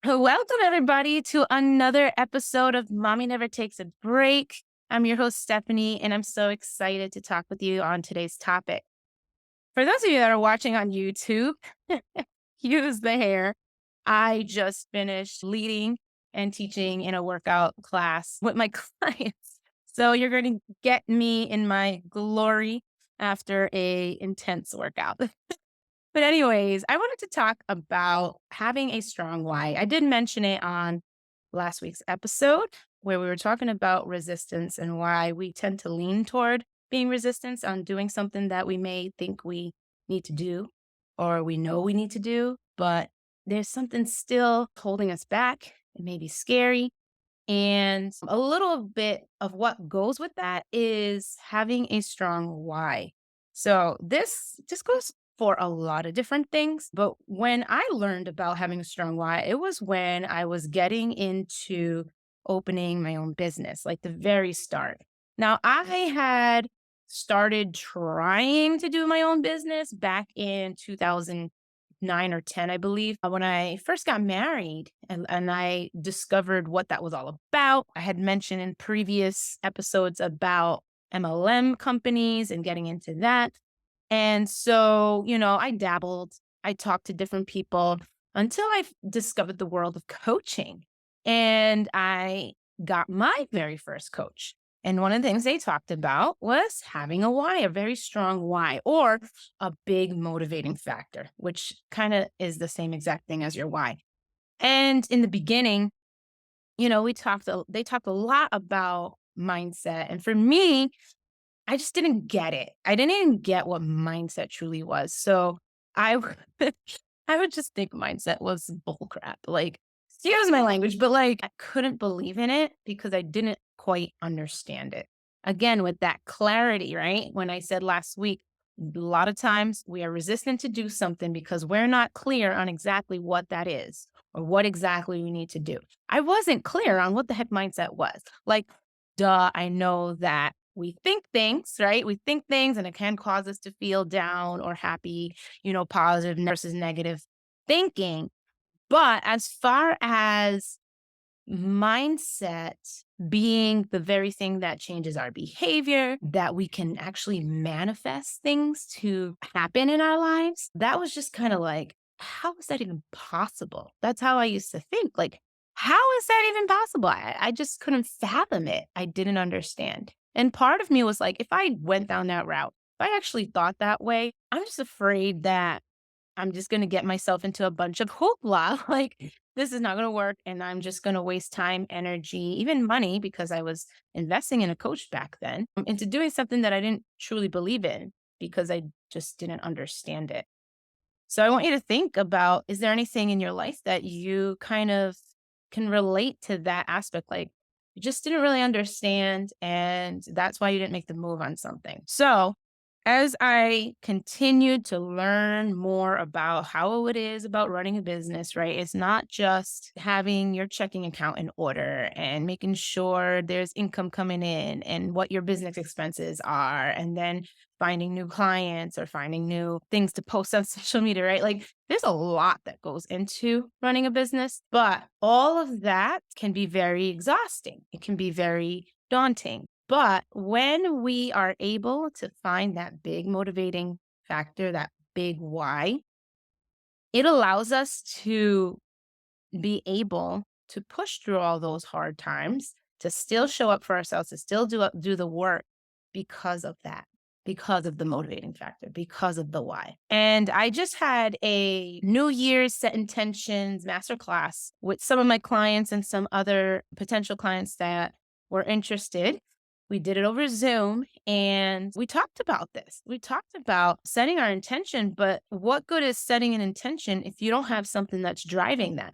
Welcome, everybody, to another episode of Mommy Never Takes a Break. I'm your host, Stephanie, and I'm so excited to talk with you on today's topic. For those of you that are watching on YouTube, use the hair. I just finished leading and teaching in a workout class with my clients. So you're going to get me in my glory after a intense workout. But anyways, I wanted to talk about having a strong why. I did mention it on last week's episode where we were talking about resistance and why we tend to lean toward being resistant on doing something that we may think we need to do or we know we need to do, but there's something still holding us back. It may be scary. And a little bit of what goes with that is having a strong why. So this just goes for a lot of different things. But when I learned about having a strong why, it was when I was getting into opening my own business, like the very start. Now, I had started trying to do my own business back in 2009 or 10, I believe, when I first got married and I discovered what that was all about. I had mentioned in previous episodes about MLM companies and getting into that. And so, I dabbled, I talked to different people until I discovered the world of coaching. And I got my very first coach. And one of the things they talked about was having a why, a very strong why, or a big motivating factor, which kind of is the same exact thing as your why. And in the beginning, they talked a lot about mindset. And for me, I just didn't get it. I didn't even get what mindset truly was. So I would I would just think mindset was bullcrap. Like, excuse my language, but like I couldn't believe in it because I didn't quite understand it. Again, with that clarity, right? When I said last week, a lot of times we are resistant to do something because we're not clear on exactly what that is or what exactly we need to do. I wasn't clear on what the heck mindset was. Like, duh, I know that we think things, right? We think things and it can cause us to feel down or happy, positive versus negative thinking. But as far as mindset being the very thing that changes our behavior, that we can actually manifest things to happen in our lives, that was just kind of like, how is that even possible? That's how I used to think. Like, how is that even possible? I just couldn't fathom it. I didn't understand. And part of me was like, if I went down that route, if I actually thought that way, I'm just afraid that I'm just gonna get myself into a bunch of hoopla, like, this is not gonna work, and I'm just gonna waste time, energy, even money, because I was investing in a coach back then, into doing something that I didn't truly believe in because I just didn't understand it. So I want you to think about, is there anything in your life that you kind of can relate to that aspect? Like, you just didn't really understand, and that's why you didn't make the move on something. So as I continued to learn more about how it is about running a business, right? It's not just having your checking account in order and making sure there's income coming in and what your business expenses are, and then finding new clients or finding new things to post on social media, right? Like, there's a lot that goes into running a business, but all of that can be very exhausting. It can be very daunting. But when we are able to find that big motivating factor, that big why, it allows us to be able to push through all those hard times, to still show up for ourselves, to still do the work because of that, because of the motivating factor, because of the why. And I just had a New Year's set intentions masterclass with some of my clients and some other potential clients that were interested. We did it over Zoom and we talked about this. We talked about setting our intention, but what good is setting an intention if you don't have something that's driving that?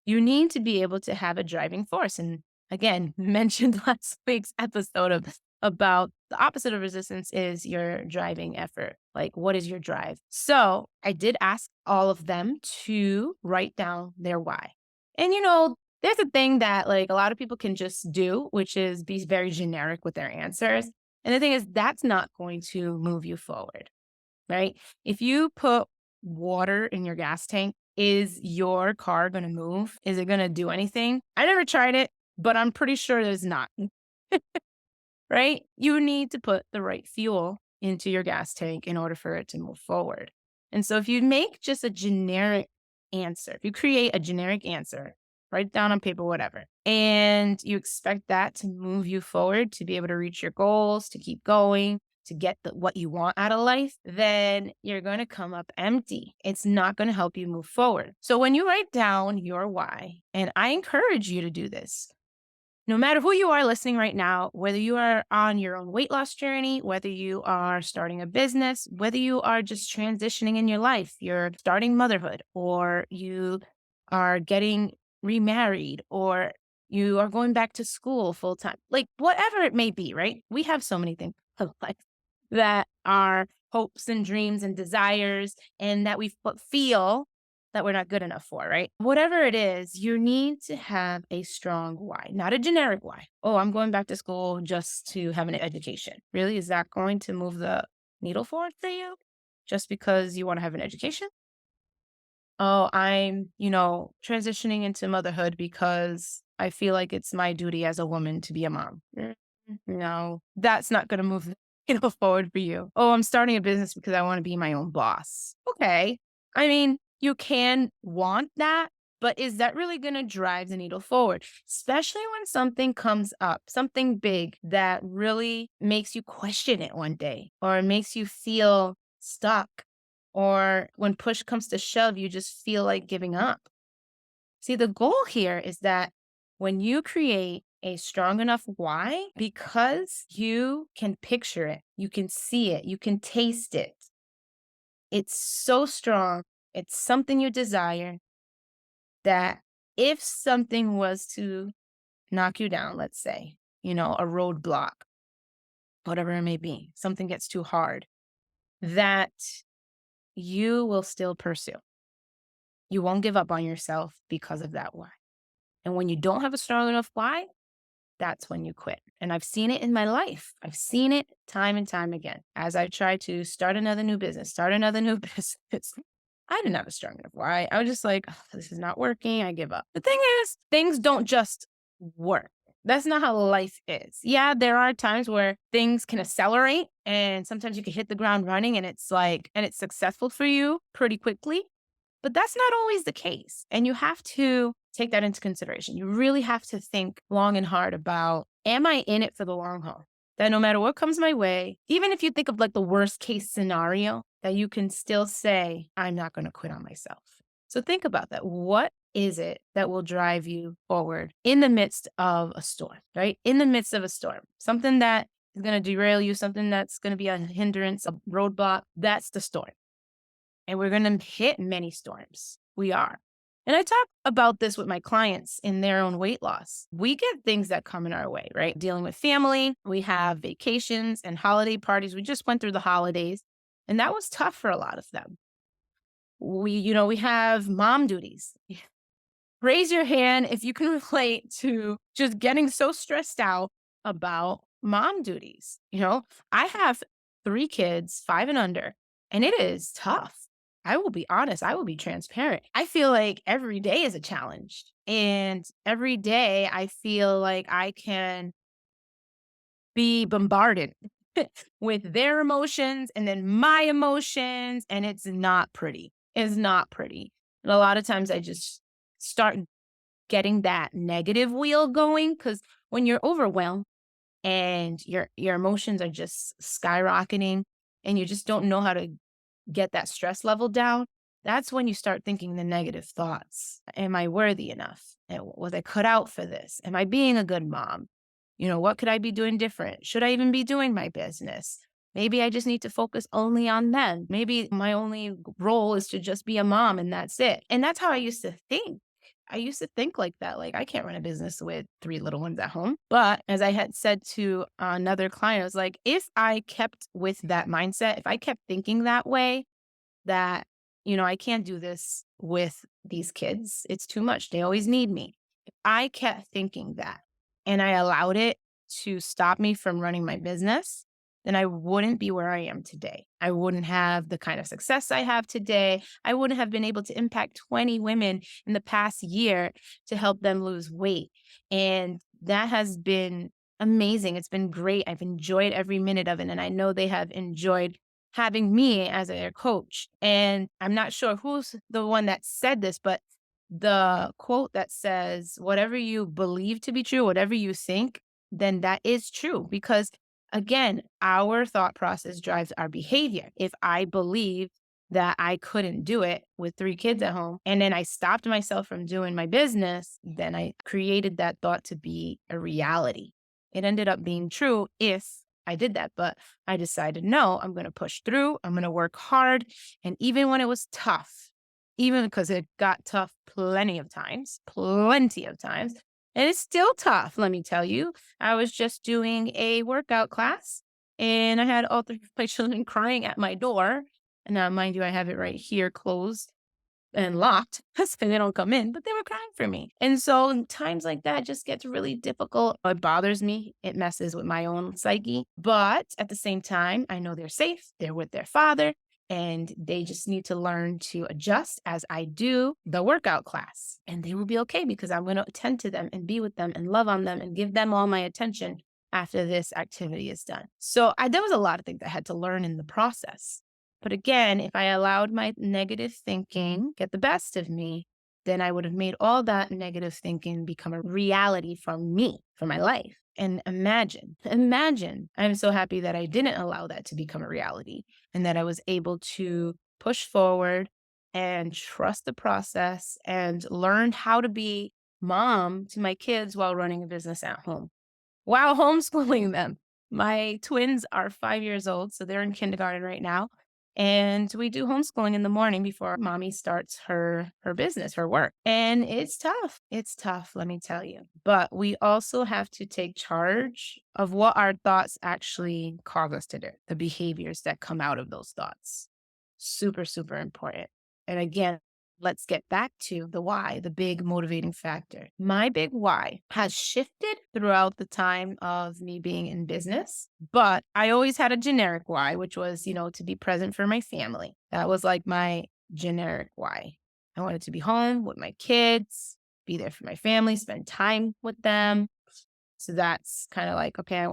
You need to be able to have a driving force. And again, mentioned last week's episode about the opposite of resistance is your driving effort. Like, what is your drive? So I did ask all of them to write down their why. And there's a thing that like a lot of people can just do, which is be very generic with their answers. And the thing is, that's not going to move you forward, right? If you put water in your gas tank, Is your car going to move? Is it going to do anything? I never tried it, but I'm pretty sure there's not. Right? You need to put the right fuel into your gas tank in order for it to move forward. And so if you make just a generic answer, if you create a generic answer, write it down on paper, whatever, and you expect that to move you forward to be able to reach your goals, to keep going, to get what you want out of life, then you're going to come up empty. It's not going to help you move forward. So when you write down your why, and I encourage you to do this, no matter who you are listening right now, whether you are on your own weight loss journey, whether you are starting a business, whether you are just transitioning in your life, you're starting motherhood, or you are getting remarried, or you are going back to school full time, like whatever it may be, right? We have so many things in life that are hopes and dreams and desires, and that we feel that we're not good enough for, right? Whatever it is, you need to have a strong why, not a generic why. Oh, I'm going back to school just to have an education. Really? Is that going to move the needle forward for you? Just because you want to have an education? Oh, I'm, transitioning into motherhood because I feel like it's my duty as a woman to be a mom. No, that's not going to move the needle forward for you. Oh, I'm starting a business because I want to be my own boss. Okay. I mean, you can want that, but is that really going to drive the needle forward? Especially when something comes up, something big that really makes you question it one day or makes you feel stuck, or when push comes to shove, you just feel like giving up. See, the goal here is that when you create a strong enough why, because you can picture it, you can see it, you can taste it. It's so strong. It's something you desire, that if something was to knock you down, let's say, a roadblock, whatever it may be, something gets too hard, that you will still pursue. You won't give up on yourself because of that why. And when you don't have a strong enough why, that's when you quit. And I've seen it in my life. I've seen it time and time again. As I tried to start another new business, start another new business, I didn't have a strong enough why. I was just like, "Ugh, this is not working. I give up." The thing is, things don't just work. That's not how life is. Yeah, there are times where things can accelerate, and sometimes you can hit the ground running and it's successful for you pretty quickly. But that's not always the case. And you have to take that into consideration. You really have to think long and hard about, am I in it for the long haul? That no matter what comes my way, even if you think of like the worst case scenario, that you can still say, I'm not going to quit on myself. So think about that. What is it that will drive you forward in the midst of a storm, right? In the midst of a storm, something that is going to derail you, something that's going to be a hindrance, a roadblock. That's the storm. And we're going to hit many storms. We are. And I talk about this with my clients in their own weight loss. We get things that come in our way, right? Dealing with family, we have vacations and holiday parties. We just went through the holidays, and that was tough for a lot of them. We have mom duties. Raise your hand if you can relate to just getting so stressed out about mom duties. I have 3 kids, 5 and under, and it is tough. I will be honest. I will be transparent. I feel like every day is a challenge. And every day I feel like I can be bombarded with their emotions and then my emotions. And it's not pretty. It's not pretty. And a lot of times I just start getting that negative wheel going, because when you're overwhelmed and your emotions are just skyrocketing and you just don't know how to get that stress level down, that's when you start thinking the negative thoughts. Am I worthy enough? Was I cut out for this? Am I being a good mom? What could I be doing different? Should I even be doing my business? Maybe I just need to focus only on them. Maybe my only role is to just be a mom and that's it. And that's how I used to think. I used to think like that. Like, I can't run a business with 3 little ones at home. But as I had said to another client, I was like, if I kept with that mindset, if I kept thinking that way, that, I can't do this with these kids, it's too much. They always need me. If I kept thinking that and I allowed it to stop me from running my business, then I wouldn't be where I am today. I wouldn't have the kind of success I have today. I wouldn't have been able to impact 20 women in the past year to help them lose weight. And that has been amazing. It's been great. I've enjoyed every minute of it. And I know they have enjoyed having me as their coach. And I'm not sure who's the one that said this, but the quote that says, whatever you believe to be true, whatever you think, then that is true. Because again, our thought process drives our behavior. If I believe that I couldn't do it with 3 kids at home, and then I stopped myself from doing my business, then I created that thought to be a reality. It ended up being true if I did that, but I decided, no, I'm going to push through. I'm going to work hard. And even when it was tough, even because it got tough plenty of times, and it's still tough, let me tell you. I was just doing a workout class and I had all 3 of my children crying at my door. And now, mind you, I have it right here closed and locked so they don't come in, but they were crying for me. And so in times like that just gets really difficult. It bothers me. It messes with my own psyche. But at the same time, I know they're safe. They're with their father and they just need to learn to adjust as I do the workout class. And they will be okay because I'm going to attend to them and be with them and love on them and give them all my attention after this activity is done. So there was a lot of things I had to learn in the process. But again, if I allowed my negative thinking get the best of me, then I would have made all that negative thinking become a reality for me, for my life. And imagine, I'm so happy that I didn't allow that to become a reality and that I was able to push forward and trust the process and learn how to be mom to my kids while running a business at home while homeschooling them. My twins are 5 years old, so they're in kindergarten right now. And we do homeschooling in the morning before mommy starts her business, her work. And it's tough. It's tough, let me tell you. But we also have to take charge of what our thoughts actually cause us to do, the behaviors that come out of those thoughts. Super, super important. And again, let's get back to the why, the big motivating factor. My big why has shifted throughout the time of me being in business, but I always had a generic why, which was, to be present for my family. That was like my generic why. I wanted to be home with my kids, be there for my family, spend time with them. So that's kind of like, okay,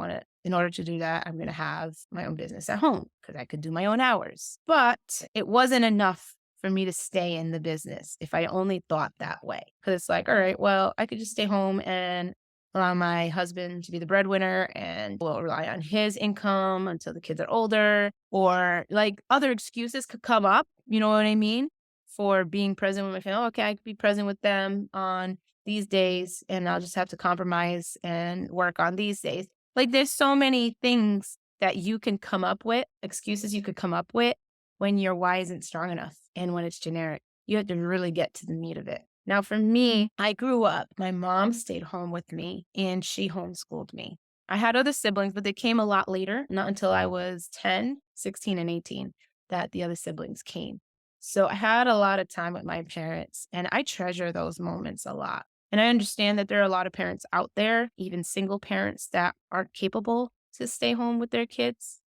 in order to do that, I'm going to have my own business at home because I could do my own hours. But it wasn't enough for me to stay in the business if I only thought that way. Because it's like, all right, well, I could just stay home and allow my husband to be the breadwinner and we'll rely on his income until the kids are older. Or like other excuses could come up, you know what I mean? For being present with my family. Okay, I could be present with them on these days and I'll just have to compromise and work on these days. Like there's so many things that you can come up with, excuses you could come up with when your why isn't strong enough and when it's generic. You have to really get to the meat of it. Now, for me, I grew up, my mom stayed home with me and she homeschooled me. I had other siblings, but they came a lot later, not until I was 10, 16, and 18 that the other siblings came. So I had a lot of time with my parents and I treasure those moments a lot. And I understand that there are a lot of parents out there, even single parents that aren't capable to stay home with their kids.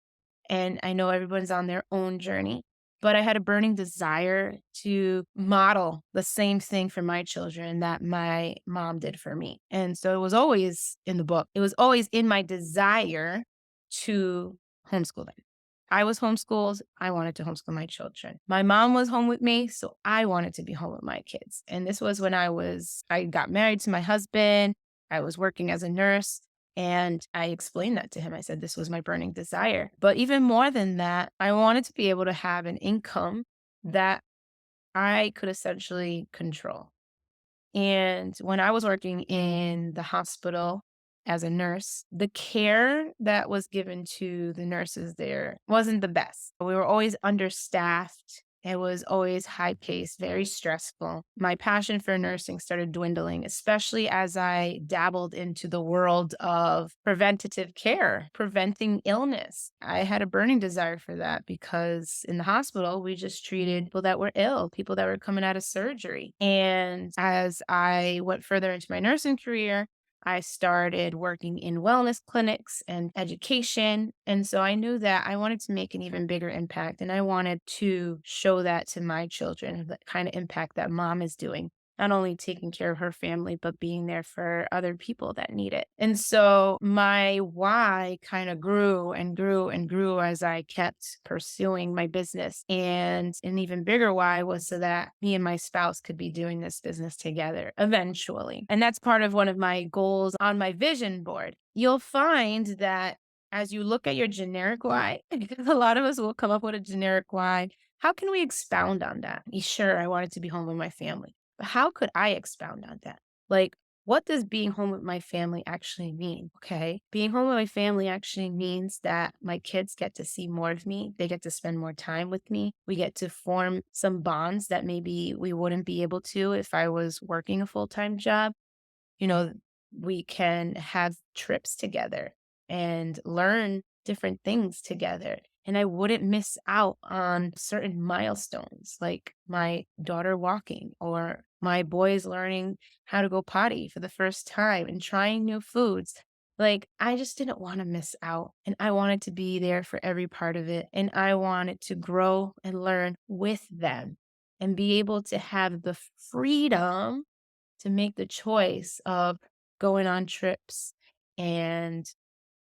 And I know everyone's on their own journey, but I had a burning desire to model the same thing for my children that my mom did for me. And so it was always in the book. It was always in my desire to homeschool them. I was homeschooled. I wanted to homeschool my children. My mom was home with me, so I wanted to be home with my kids. And this was when I got married to my husband. I was working as a nurse. And I explained that to him. I said, this was my burning desire. But even more than that, I wanted to be able to have an income that I could essentially control. And when I was working in the hospital as a nurse, the care that was given to the nurses there wasn't the best. We were always understaffed. It was always high paced, very stressful. My passion for nursing started dwindling, especially as I dabbled into the world of preventative care, preventing illness. I had a burning desire for that because in the hospital, we just treated people that were ill, people that were coming out of surgery. And as I went further into my nursing career, I started working in wellness clinics and education. And so I knew that I wanted to make an even bigger impact. And I wanted to show that to my children, the kind of impact that mom is doing, not only taking care of her family, but being there for other people that need it. And so my why kind of grew and grew and grew as I kept pursuing my business. And an even bigger why was so that me and my spouse could be doing this business together eventually. And that's part of one of my goals on my vision board. You'll find that as you look at your generic why, because a lot of us will come up with a generic why, how can we expound on that? Sure, I wanted to be home with my family. But how could I expound on that? Like, what does being home with my family actually mean? Okay. Being home with my family actually means that my kids get to see more of me. They get to spend more time with me. We get to form some bonds that maybe we wouldn't be able to if I was working a full time job. You know, we can have trips together and learn different things together. And I wouldn't miss out on certain milestones like my daughter walking or my boys learning how to go potty for the first time and trying new foods. Like, I just didn't want to miss out. And I wanted to be there for every part of it. And I wanted to grow and learn with them and be able to have the freedom to make the choice of going on trips and,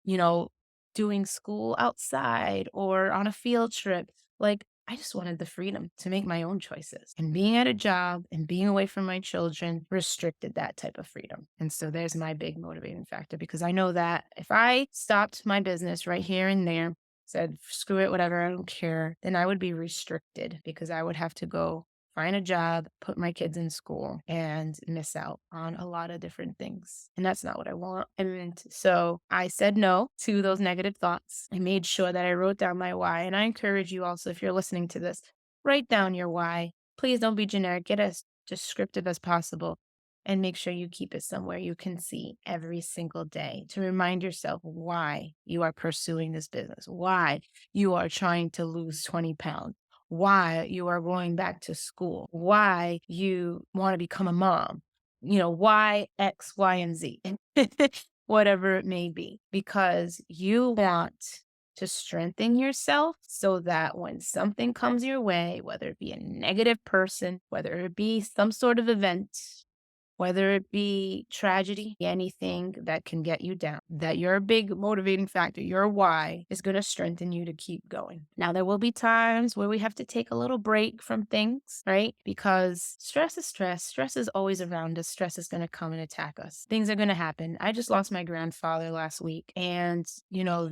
you know, doing school outside or on a field trip. Like, I just wanted the freedom to make my own choices. And being at a job and being away from my children restricted that type of freedom. And so there's my big motivating factor because I know that if I stopped my business right here and there, said, screw it, whatever, I don't care, then I would be restricted because I would have to go find a job, put my kids in school, and miss out on a lot of different things. And that's not what I want. And so I said no to those negative thoughts. I made sure that I wrote down my why. And I encourage you also, if you're listening to this, write down your why. Please don't be generic. Get as descriptive as possible. And make sure you keep it somewhere you can see every single day to remind yourself why you are pursuing this business, why you are trying to lose 20 pounds, why you are going back to school, why you want to become a mom, why X, Y, and Z, whatever it may be, because you want to strengthen yourself so that when something comes your way, whether it be a negative person, whether it be some sort of event, whether it be tragedy, anything that can get you down, that your big motivating factor, your why, is going to strengthen you to keep going. Now, there will be times where we have to take a little break from things, right? Because stress is stress. Stress is always around us. Stress is going to come and attack us. Things are going to happen. I just lost my grandfather last week. And,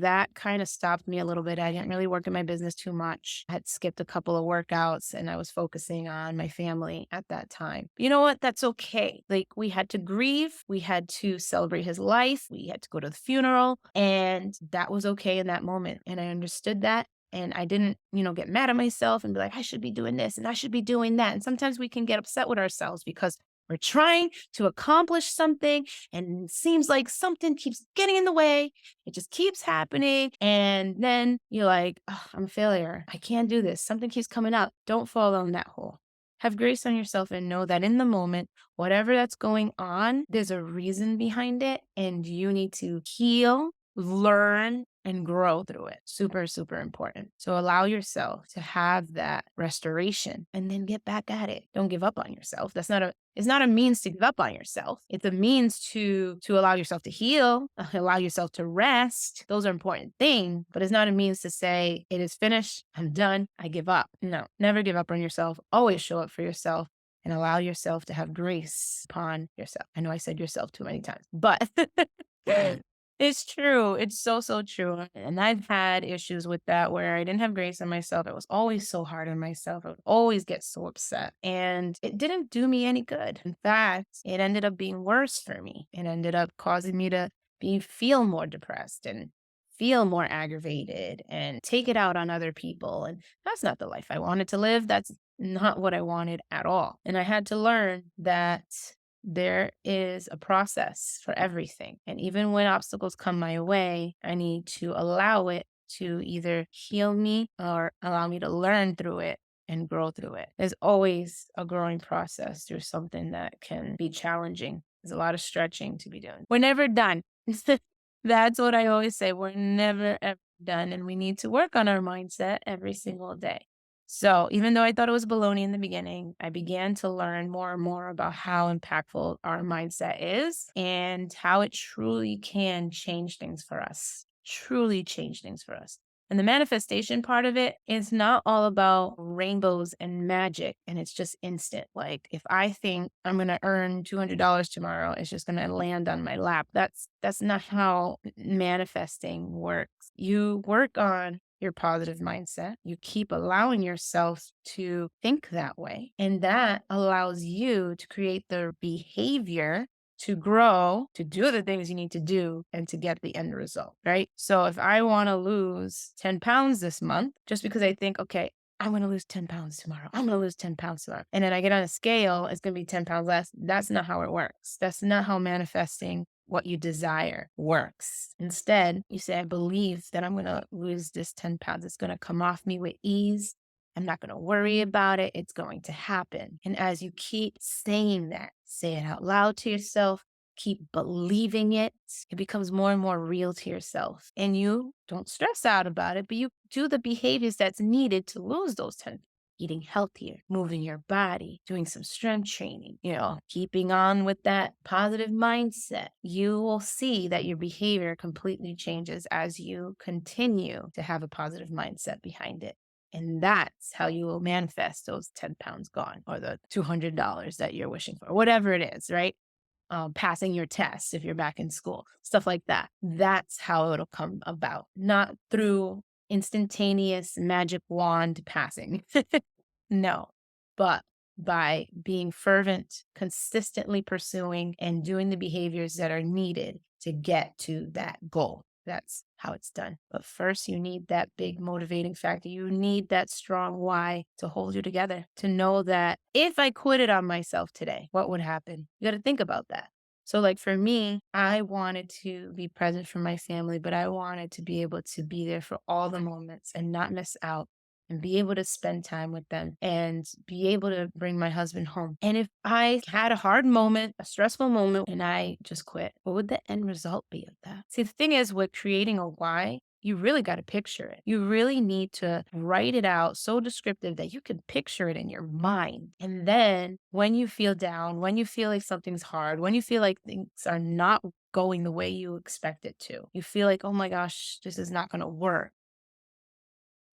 that kind of stopped me a little bit. I didn't really work in my business too much. I had skipped a couple of workouts and I was focusing on my family at that time. You know what? That's okay. Like, we had to grieve, we had to celebrate his life, we had to go to the funeral, and that was okay in that moment. And I understood that. And I didn't, get mad at myself and be like, I should be doing this and I should be doing that. And sometimes we can get upset with ourselves because we're trying to accomplish something and it seems like something keeps getting in the way. It just keeps happening. And then you're like, oh, I'm a failure. I can't do this. Something keeps coming up. Don't fall down that hole. Have grace on yourself and know that in the moment, whatever that's going on, there's a reason behind it, and you need to heal, learn, and grow through it. Super, super important. So allow yourself to have that restoration and then get back at it. Don't give up on yourself. It's not a means to give up on yourself. It's a means to allow yourself to heal, allow yourself to rest. Those are important things, but it's not a means to say it is finished. I'm done. I give up. No, never give up on yourself. Always show up for yourself and allow yourself to have grace upon yourself. I know I said yourself too many times, but it's true. It's so, so true. And I've had issues with that where I didn't have grace on myself. I was always so hard on myself. I would always get so upset. And it didn't do me any good. In fact, it ended up being worse for me. It ended up causing me to feel more depressed and feel more aggravated and take it out on other people. And that's not the life I wanted to live. That's not what I wanted at all. And I had to learn that there is a process for everything. And even when obstacles come my way, I need to allow it to either heal me or allow me to learn through it and grow through it. There's always a growing process through something that can be challenging. There's a lot of stretching to be doing. We're never done. That's what I always say. We're never, ever done. And we need to work on our mindset every single day. So even though I thought it was baloney in the beginning, I began to learn more and more about how impactful our mindset is and how it truly can change things for us, truly change things for us. And the manifestation part of it is not all about rainbows and magic and it's just instant. Like if I think I'm going to earn $200 tomorrow, it's just going to land on my lap. That's not how manifesting works. You work on your positive mindset. You keep allowing yourself to think that way. And that allows you to create the behavior to grow, to do the things you need to do, and to get the end result, right? So if I want to lose 10 pounds this month, just because I think, okay, I'm going to lose 10 pounds tomorrow. I'm going to lose 10 pounds tomorrow. And then I get on a scale, it's going to be 10 pounds less. That's not how it works. That's not how manifesting what you desire works. Instead, you say, I believe that I'm going to lose this 10 pounds. It's going to come off me with ease. I'm not going to worry about it. It's going to happen. And as you keep saying that, say it out loud to yourself, keep believing it, it becomes more and more real to yourself. And you don't stress out about it, but you do the behaviors that's needed to lose those 10. Eating healthier, moving your body, doing some strength training, keeping on with that positive mindset. You will see that your behavior completely changes as you continue to have a positive mindset behind it. And that's how you will manifest those 10 pounds gone or the $200 that you're wishing for, whatever it is, right? Passing your tests if you're back in school, stuff like that. That's how it'll come about, not through instantaneous magic wand passing. No, but by being fervent, consistently pursuing and doing the behaviors that are needed to get to that goal. That's how it's done. But first, you need that big motivating factor. You need that strong why to hold you together, to know that if I quit it on myself today, what would happen? You got to think about that. So, like for me, I wanted to be present for my family, but I wanted to be able to be there for all the moments and not miss out and be able to spend time with them and be able to bring my husband home. And if I had a hard moment, a stressful moment, and I just quit, what would the end result be of that? See, the thing is with creating a why, you really got to picture it. You really need to write it out so descriptive that you can picture it in your mind. And then when you feel down, when you feel like something's hard, when you feel like things are not going the way you expect it to, you feel like, oh my gosh, this is not going to work.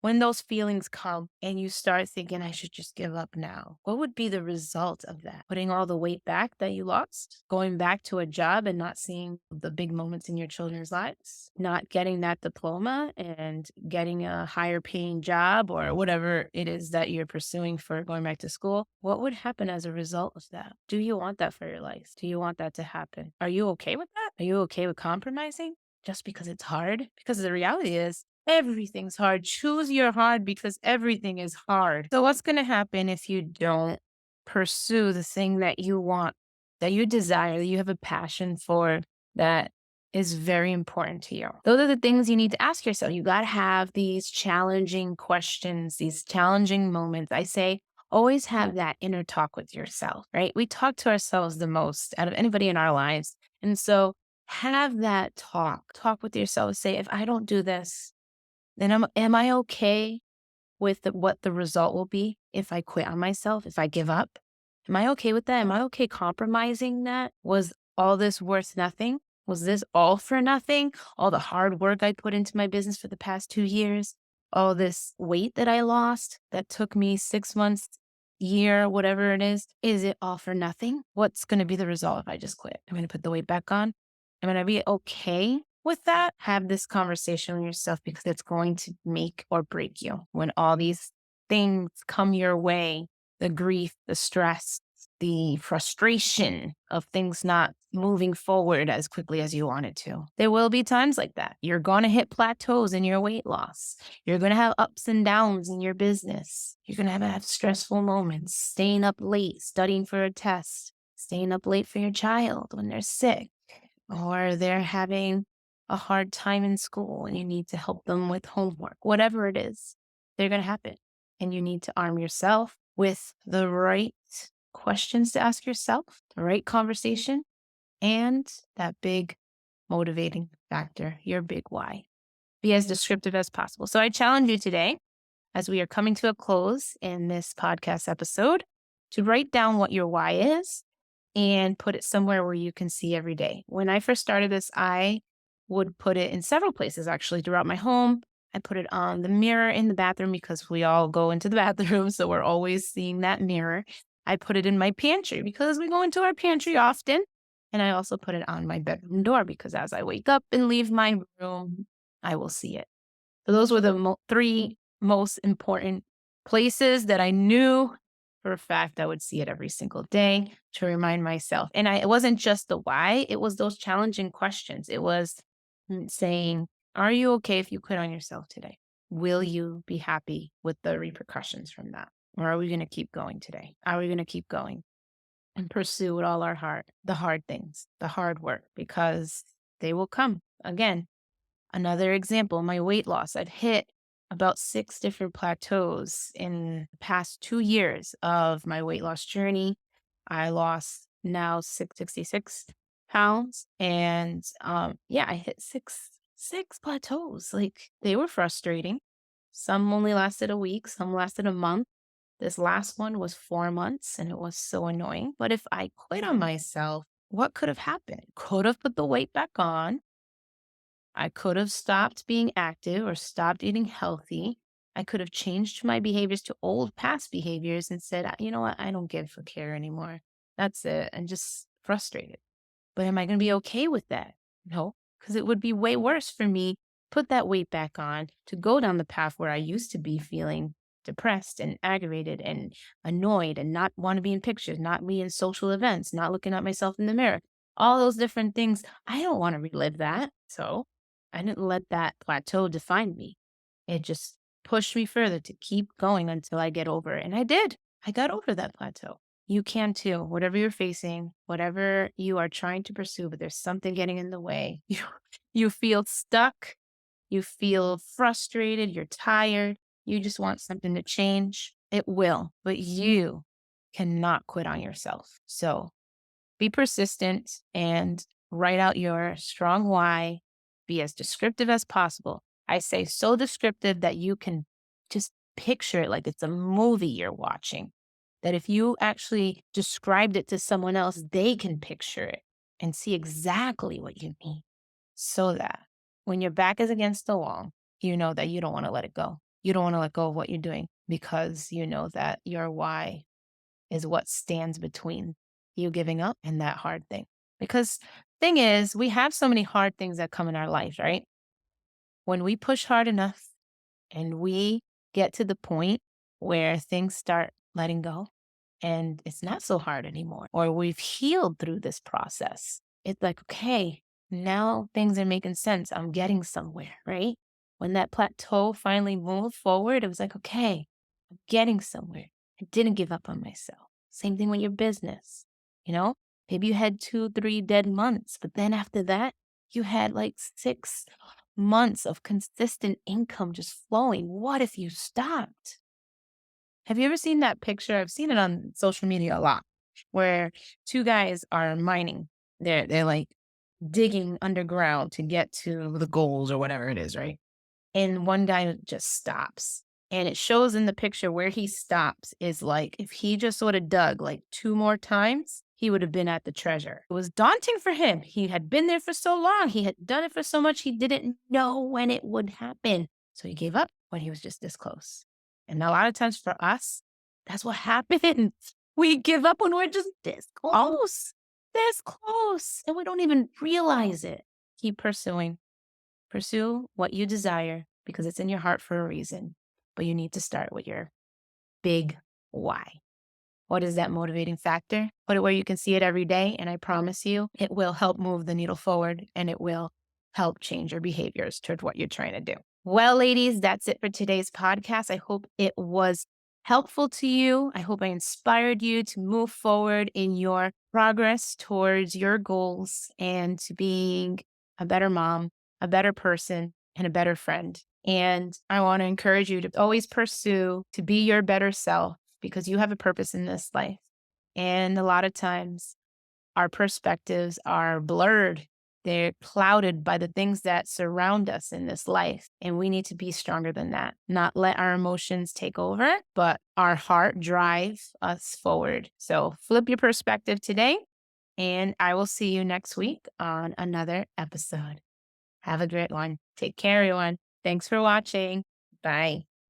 When those feelings come and you start thinking, I should just give up now, what would be the result of that? Putting all the weight back that you lost? Going back to a job and not seeing the big moments in your children's lives? Not getting that diploma and getting a higher paying job or whatever it is that you're pursuing for going back to school? What would happen as a result of that? Do you want that for your life? Do you want that to happen? Are you okay with that? Are you okay with compromising just because it's hard? Because the reality is, everything's hard. Choose your hard because everything is hard. So what's going to happen if you don't pursue the thing that you want, that you desire, that you have a passion for, that is very important to you? Those are the things you need to ask yourself. You got to have these challenging questions, these challenging moments. I say, always have that inner talk with yourself, right? We talk to ourselves the most out of anybody in our lives. And so have that talk with yourself. Say, if I don't do this, then am I okay with what the result will be if I quit on myself, if I give up? Am I okay with that? Am I okay compromising that? Was all this worth nothing? Was this all for nothing? All the hard work I put into my business for the past 2 years? All this weight that I lost that took me 6 months, year, whatever it is it all for nothing? What's going to be the result if I just quit? I'm going to put the weight back on. Am I going to be okay with that? Have this conversation with yourself because it's going to make or break you. When all these things come your way, the grief, the stress, the frustration of things not moving forward as quickly as you wanted to. There will be times like that. You're going to hit plateaus in your weight loss. You're going to have ups and downs in your business. You're going to have stressful moments, staying up late, studying for a test, staying up late for your child when they're sick or they're having a hard time in school and you need to help them with homework, whatever it is, they're going to happen. And you need to arm yourself with the right questions to ask yourself, the right conversation, and that big motivating factor, your big why. Be as descriptive as possible. So I challenge you today, as we are coming to a close in this podcast episode, to write down what your why is and put it somewhere where you can see every day. When I first started this, I would put it in several places actually throughout my home. I put it on the mirror in the bathroom because we all go into the bathroom. So we're always seeing that mirror. I put it in my pantry because we go into our pantry often. And I also put it on my bedroom door because as I wake up and leave my room, I will see it. So those were the three most important places that I knew for a fact I would see it every single day to remind myself. And it wasn't just the why, it was those challenging questions. It was saying, are you okay if you quit on yourself today? Will you be happy with the repercussions from that? Or are we going to keep going today? Are we going to keep going and pursue with all our heart the hard things, the hard work, because they will come again. Another example, my weight loss. I've hit about 6 different plateaus in the past 2 years of my weight loss journey. I lost now 666 pounds and yeah, I hit six plateaus. Like they were frustrating. Some only lasted a week, some lasted a month. This last one was 4 months and it was so annoying. But if I quit on myself, what could have happened? Could have put the weight back on. I could have stopped being active or stopped eating healthy. I could have changed my behaviors to old past behaviors and said, You know what? I don't give a care anymore. That's it." And just frustrated. But am I going to be okay with that? No, because it would be way worse for me put that weight back on to go down the path where I used to be feeling depressed and aggravated and annoyed and not want to be in pictures, not be in social events, not looking at myself in the mirror. All those different things. I don't want to relive that. So I didn't let that plateau define me. It just pushed me further to keep going until I get over it. And I did. I got over that plateau. You can too. Whatever you're facing, whatever you are trying to pursue, but there's something getting in the way. You feel stuck, you feel frustrated, you're tired, you just want something to change. It will, but you cannot quit on yourself. So be persistent and write out your strong why. Be as descriptive as possible. I say so descriptive that you can just picture it like it's a movie you're watching. That if you actually described it to someone else, they can picture it and see exactly what you mean. So that when your back is against the wall, you know that you don't want to let it go. You don't want to let go of what you're doing because you know that your why is what stands between you giving up and that hard thing. Because thing is, we have so many hard things that come in our lives, right? When we push hard enough and we get to the point where things start letting go and it's not so hard anymore, or we've healed through this process, it's like, okay, now things are making sense. I'm getting somewhere, right? When that plateau finally moved forward, it was like, okay, I'm getting somewhere. I didn't give up on myself. Same thing with your business. You know, maybe you had 2, 3 dead months, but then after that, you had like 6 months of consistent income just flowing. What if you stopped? Have you ever seen that picture? I've seen it on social media a lot, where two guys are mining. They're like digging underground to get to the goals or whatever it is, right? And one guy just stops. And it shows in the picture where he stops is like if he just would have dug like 2 more times, he would have been at the treasure. It was daunting for him. He had been there for so long. He had done it for so much. He didn't know when it would happen. So he gave up when he was just this close. And a lot of times for us, that's what happens. We give up when we're just this close, and we don't even realize it. Keep pursuing. Pursue what you desire because it's in your heart for a reason. But you need to start with your big why. What is that motivating factor? Put it where you can see it every day. And I promise you, it will help move the needle forward and it will help change your behaviors toward what you're trying to do. Well, ladies, that's it for today's podcast. I hope it was helpful to you. I hope I inspired you to move forward in your progress towards your goals and to being a better mom, a better person, and a better friend. And I want to encourage you to always pursue to be your better self because you have a purpose in this life. And a lot of times our perspectives are blurred. They're clouded by the things that surround us in this life. And we need to be stronger than that. Not let our emotions take over, but our heart drive us forward. So flip your perspective today. And I will see you next week on another episode. Have a great one. Take care, everyone. Thanks for watching. Bye.